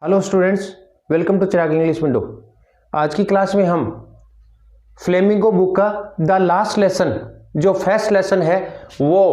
Hello students, welcome to Chirag English window. आज की class में हम फ्लेमिंगो बुक का द लास्ट लेसन जो फर्स्ट लेसन है वो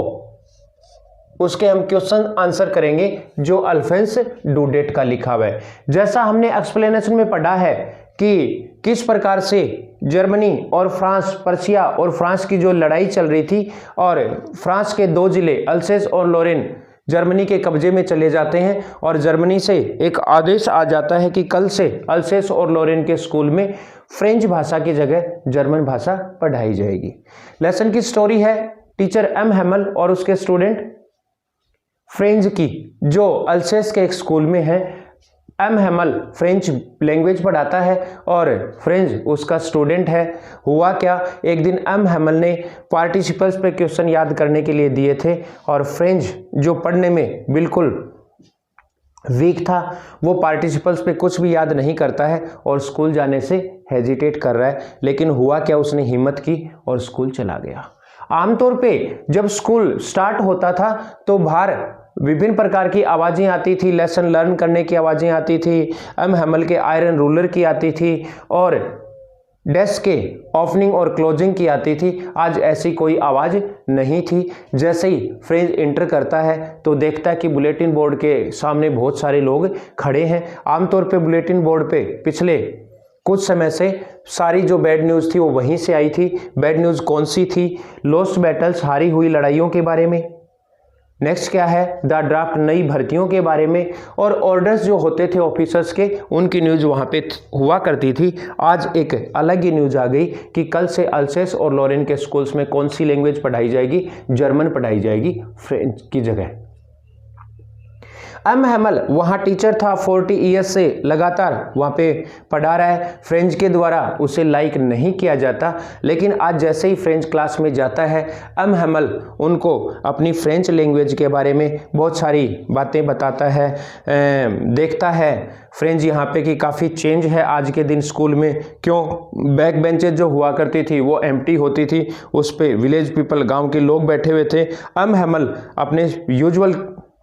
उसके हम क्वेश्चन आंसर करेंगे जो अल्फोंस डुडेट का लिखा हुआ है। जैसा हमने एक्सप्लेनेशन में पढ़ा है कि किस प्रकार से जर्मनी और फ्रांस, पर्शिया और फ्रांस की जो लड़ाई चल रही थी और फ्रांस के दो जिले अल्सेस और लोरेन जर्मनी के कब्जे में चले जाते हैं और जर्मनी से एक आदेश आ जाता है कि कल से अल्सेस और लोरेन के स्कूल में फ्रेंच भाषा की जगह जर्मन भाषा पढ़ाई जाएगी। लेसन की स्टोरी है टीचर एम हेमल और उसके स्टूडेंट फ्रेंच की, जो अल्सेस के एक स्कूल में है। एम हेमल फ्रेंच लैंग्वेज पढ़ाता है और फ्रेंच उसका स्टूडेंट है। हुआ क्या, एक दिन एम हेमल ने पार्टिसिपल्स पे क्वेश्चन याद करने के लिए दिए थे और फ्रेंच जो पढ़ने में बिल्कुल वीक था वो पार्टिसिपल्स पे कुछ भी याद नहीं करता है और स्कूल जाने से हेजिटेट कर रहा है। लेकिन हुआ क्या, उसने हिम्मत की और स्कूल चला गया। आमतौर पे जब स्कूल स्टार्ट होता था तो बाहर विभिन्न प्रकार की आवाज़ें आती थी, लेसन लर्न करने की आवाज़ें आती थी, एम हेमल के आयरन रूलर की आती थी और डेस्क के ओपनिंग और क्लोजिंग की आती थी। आज ऐसी कोई आवाज़ नहीं थी। जैसे ही फ्रेंच इंटर करता है तो देखता है कि बुलेटिन बोर्ड के सामने बहुत सारे लोग खड़े हैं। आमतौर पे बुलेटिन बोर्ड पे पिछले कुछ समय से सारी जो बैड न्यूज़ थी वो वहीं से आई थी। बैड न्यूज़ कौन सी थी? लॉस्ट बैटल्स, हारी हुई लड़ाइयों के बारे में। नेक्स्ट क्या है? द ड्राफ्ट, नई भर्तियों के बारे में। और ऑर्डर्स जो होते थे ऑफिसर्स के, उनकी न्यूज़ वहाँ पे हुआ करती थी। आज एक अलग ही न्यूज़ आ गई कि कल से अल्सेस और लोरेन के स्कूल्स में कौन सी लैंग्वेज पढ़ाई जाएगी? जर्मन पढ़ाई जाएगी फ्रेंच की जगह। एम हेमल वहाँ टीचर था, 40 ईयर्स से लगातार वहाँ पे पढ़ा रहा है। फ्रेंच के द्वारा उसे लाइक नहीं किया जाता, लेकिन आज जैसे ही फ्रेंच क्लास में जाता है एम हेमल उनको अपनी फ्रेंच लैंग्वेज के बारे में बहुत सारी बातें बताता है। देखता है फ्रेंच यहाँ पे कि काफ़ी चेंज है आज के दिन स्कूल में। क्यों? बैक बेंचेज जो हुआ करती थी वो एम्प्टी होती थी, उस पर विलेज पीपल, गाँव के लोग बैठे हुए थे। एम हेमल अपने यूजुअल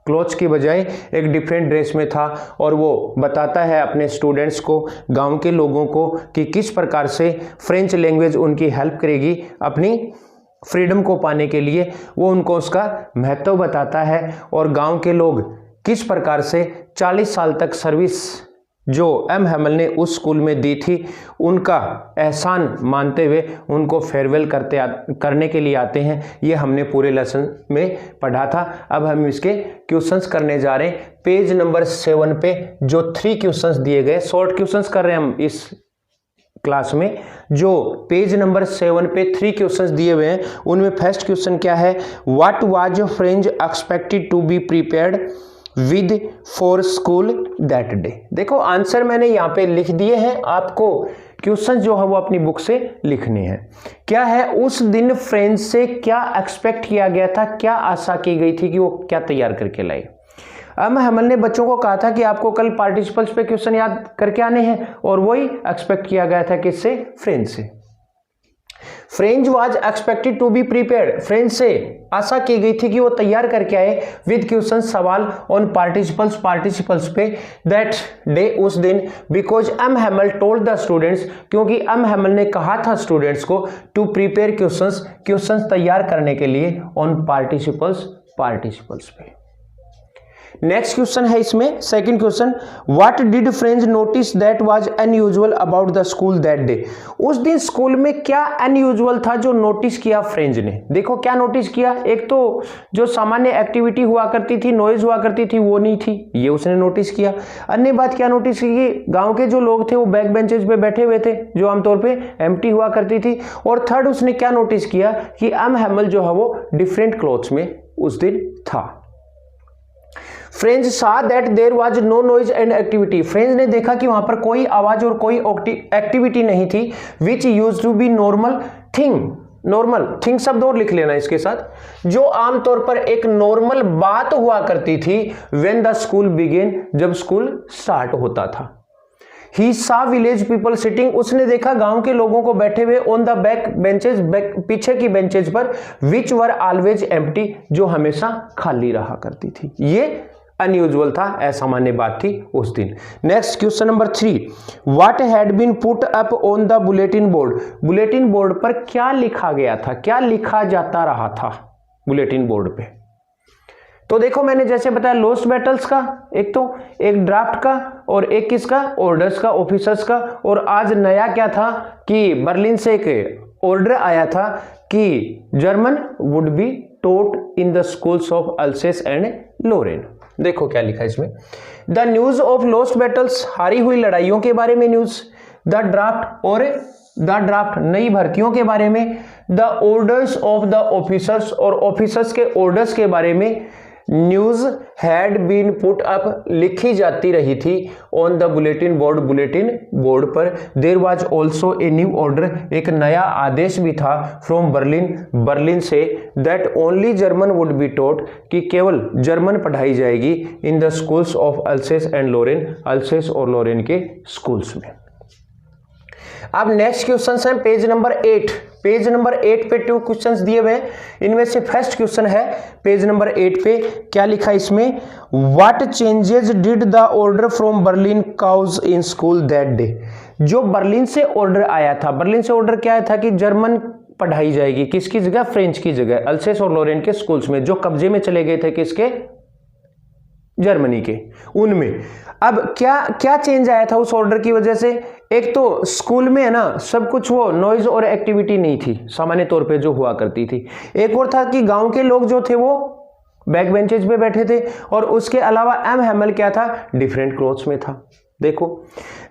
क्लोथ्स की बजाय एक डिफरेंट ड्रेस में था और वो बताता है अपने स्टूडेंट्स को, गांव के लोगों को कि किस प्रकार से फ्रेंच लैंग्वेज उनकी हेल्प करेगी अपनी फ्रीडम को पाने के लिए। वो उनको उसका महत्व बताता है और गांव के लोग किस प्रकार से 40 साल तक सर्विस जो एम हेमल ने उस स्कूल में दी थी उनका एहसान मानते हुए उनको फेयरवेल करने के लिए आते हैं। ये हमने पूरे लेसन में पढ़ा था। अब हम इसके क्वेश्चंस करने जा रहे हैं। पेज नंबर 7 पे जो 3 क्वेश्चंस दिए गए, शॉर्ट क्वेश्चंस कर रहे हैं हम इस क्लास में। जो पेज नंबर 7 पे 3 क्वेश्चंस दिए हुए हैं उनमें फर्स्ट क्वेश्चन क्या है? What was French expected to be prepared with for school that day. देखो आंसर मैंने यहाँ पे लिख दिए हैं, आपको क्वेश्चन जो है वो अपनी बुक से लिखने हैं। क्या है? उस दिन फ्रेंच से क्या एक्सपेक्ट किया गया था, क्या आशा की गई थी कि वो क्या तैयार करके लाए। एम हेमल ने बच्चों को कहा था कि आपको कल पार्टिसिपल्स पे क्वेश्चन याद करके आने हैं और वही एक्सपेक्ट किया गया था किससे? फ्रेंच से। French was expected to be prepared, French से आशा की गई थी कि वो तैयार करके आए विद क्वेश्चन, सवाल ऑन पार्टिसिपल्स पे दैट डे, उस दिन। Because M Hamel told the students, क्योंकि एम हेमल ने कहा था स्टूडेंट्स को टू प्रिपेयर क्वेश्चंस तैयार करने के लिए ऑन पार्टिसिपल्स पे। नेक्स्ट क्वेश्चन है इसमें second question, what did French notice that was unusual about the school that day. उस दिन स्कूल में क्या अनयूजुअल था जो नोटिस किया फ्रेंच ने। देखो क्या नोटिस किया, एक तो जो सामान्य एक्टिविटी हुआ करती थी, नॉइज हुआ करती थी, वो नहीं थी, ये उसने नोटिस किया। अन्य बात क्या नोटिस की, गाँव के जो लोग थे वो बैक बेंचेज पे बैठे हुए थे जो आमतौर पर एम्प्टी हुआ करती थी। और थर्ड उसने क्या नोटिस किया कि एम हेमल जो है वो डिफरेंट क्लोथ्स में उस दिन था। French saw that there was no noise and activity, French ने देखा कि वहां पर कोई आवाज और कोई एक्टिविटी नहीं थी। which used to be normal thing, normal thing शब्द और लिख लेना इसके साथ, जो आमतौर पर एक नॉर्मल बात हुआ करती थी when the school began, जब स्कूल स्टार्ट होता था। He saw village people sitting, उसने देखा गांव के लोगों को बैठे हुए on the back benches, पीछे की बेंचेज पर, which were always empty, जो हमेशा खाली रहा करती थी। ये अनयूजुअल था, असामान्य बात थी उस दिन। Next question number 3, what had been put up on the bulletin board. Bulletin board पर क्या लिखा गया था, क्या लिखा जाता रहा था बुलेटिन बोर्ड पे। तो देखो मैंने जैसे बताया लॉस्ट बैटल्स का, एक ड्राफ्ट का और एक किसका, ऑर्डर्स का, ऑफिसर्स का। और आज नया क्या था कि बर्लिन से एक ऑर्डर आया था कि German would be taught in the schools of Alsace and Lorraine. देखो क्या लिखा है इसमें, the news of lost battles, हारी हुई लड़ाइयों के बारे में न्यूज, द ड्राफ्ट और द ड्राफ्ट नई भर्तियों के बारे में, the orders of the officers और ऑफिसर्स के ऑर्डर्स के बारे में news had been put up लिखी जाती रही थी ऑन द बुलेटिन बोर्ड पर। There was also a new order, एक नया आदेश भी था फ्रॉम बर्लिन से, that only German would be taught, कि केवल जर्मन पढ़ाई जाएगी in the schools of Alsace and Lorraine, Alsace और लोरेन के स्कूल्स में। अब नेक्स्ट क्वेश्चन है पेज नंबर 8। पेज नंबर 8 पे 2 क्वेश्चंस दिए हुए हैं, इनमें से फर्स्ट क्वेश्चन है पेज नंबर 8 पे, क्या लिखा है इसमें, what changes did the order from Berlin cause in school that day. जो बर्लिन से ऑर्डर आया था, बर्लिन से ऑर्डर क्या आया था कि जर्मन पढ़ाई जाएगी किसकी जगह, फ्रेंच की जगह, अल्सेस और लोरेन के स्कूल्स में, जो कब्जे में चले गए थे किसके, जर्मनी के, उनमें। अब क्या चेंज आया था उस ऑर्डर की वजह से। एक तो स्कूल में है ना सब कुछ वो नॉइज और एक्टिविटी नहीं थी सामान्य तौर पे जो हुआ करती थी। एक और था कि गांव के लोग जो थे वो बैक बेंचेज पे बैठे थे, और उसके अलावा एम हैमल क्या था, डिफरेंट क्लोथ्स में था। देखो,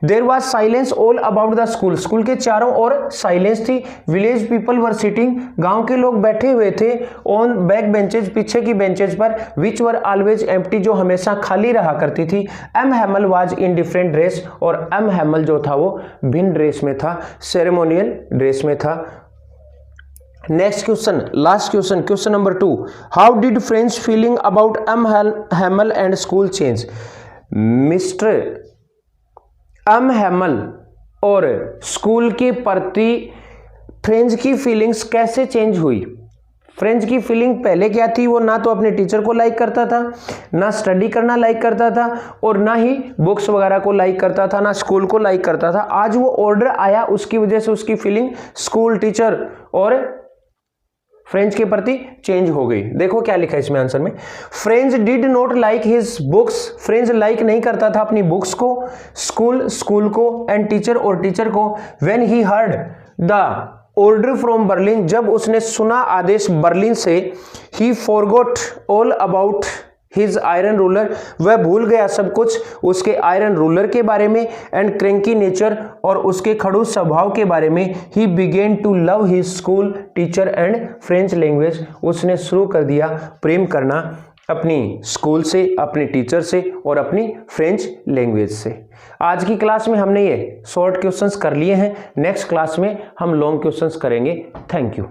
there was silence all about the school, school के चारों ओर साइलेंस थी। विलेज पीपल वर सिटिंग, गांव के लोग बैठे हुए थे, ऑन बैक बेंचेज, पीछे की बेंचेज पर, विच वर ऑलवेज एम्प्टी, जो हमेशा खाली रहा करती थी। M Hamel was in different dress, और एम हैमल जो था वो भिन्न ड्रेस में था, सेरेमोनियल ड्रेस में था। Next question, last question, question number 2, how did French feeling about M Hamel and school change. Mister M Hamel और स्कूल के प्रति फ्रेंच की फीलिंग्स कैसे चेंज हुई। फ्रेंच की फीलिंग पहले क्या थी, वो ना तो अपने टीचर को लाइक करता था, ना स्टडी करना लाइक करता था, और ना ही बुक्स वगैरह को लाइक करता था, ना स्कूल को लाइक करता था। आज वो ऑर्डर आया, उसकी वजह से उसकी फीलिंग स्कूल, टीचर और फ्रेंच के प्रति चेंज हो गई। देखो क्या लिखा है इसमें आंसर में, French did not like his books, French like नहीं करता था अपनी बुक्स को, स्कूल को, एंड टीचर और टीचर को। When he heard the order from Berlin, जब उसने सुना आदेश बर्लिन से, ही forgot all about his iron ruler, वह भूल गया सब कुछ उसके आयरन रूलर के बारे में, एंड क्रैंकी नेचर, और उसके खड़ूस स्वभाव के बारे में। He began to love his school, teacher and French language, उसने शुरू कर दिया प्रेम करना अपनी स्कूल से, अपने टीचर से और अपनी फ्रेंच लैंग्वेज से। आज की क्लास में हमने ये शॉर्ट क्वेश्चंस कर लिए हैं, नेक्स्ट क्लास में हम लॉन्ग क्वेश्चंस करेंगे। Thank you.